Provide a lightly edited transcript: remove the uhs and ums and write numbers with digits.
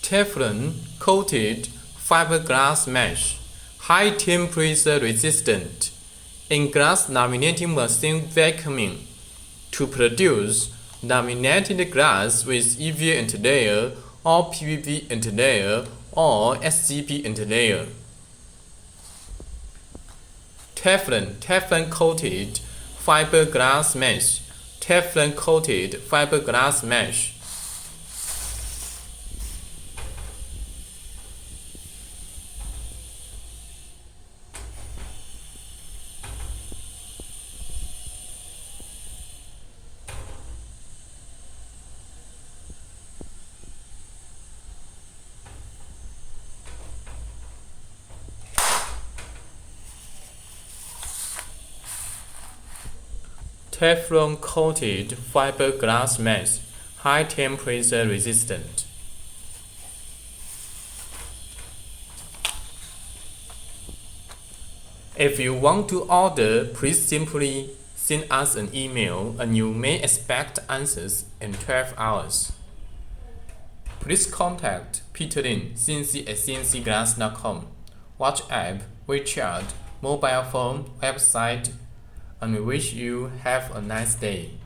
Teflon coated fiberglass mesh, high temperature resistant, in glass laminating machine vacuuming to produce laminated glass with EVA interlayer or PVB interlayer or SGP interlayer. Teflon coated fiberglass mesh, Teflon coated fiberglass mesh. Teflon coated fiberglass mesh, high temperature resistant. If you want to order, please simply send us an email and you may expect answers in 12 hours. Please contact Peter Lin, cnc@cncglass.com, WhatsApp, WeChat, mobile phone, website, and we wish you have a nice day.